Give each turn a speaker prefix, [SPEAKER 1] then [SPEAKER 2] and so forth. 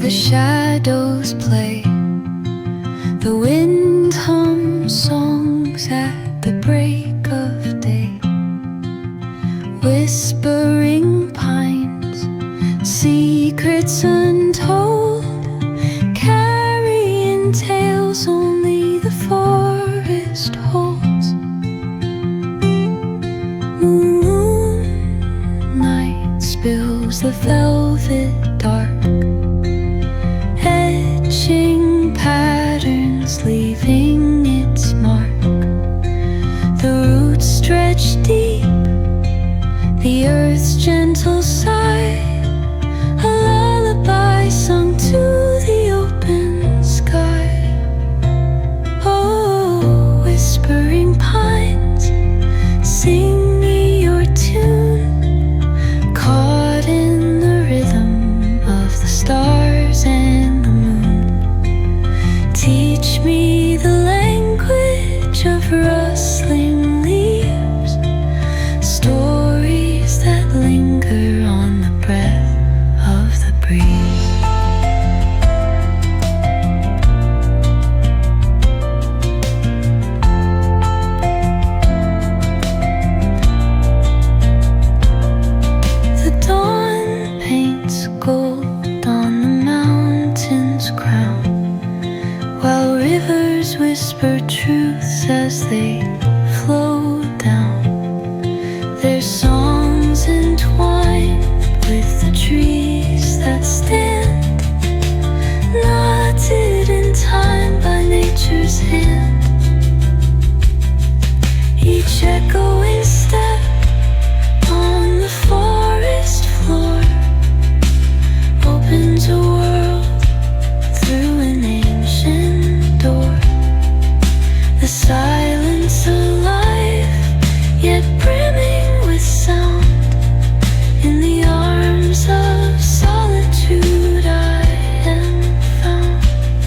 [SPEAKER 1] the shadows play. The wind hums songs at the break of day. Whispering pines, secrets untold, carrying tales only the forest holds. Moonlight spills the velvet dark, etching patterns, leaving its mark. The roots stretch deep, the earth's gentle sigh, a lullaby sung to the open sky. Oh, whispering pines, sing me your tune, caught in the rhythm of the stars and the moon. Teach me the language of rustling leaves, stories that linger on the breath of the breeze. The dawn paints gold on the mountain's crown, while rivers whisper truths as they flow down. Their songs entwined with the trees that stand, knotted in time by nature's hand. Each echoing step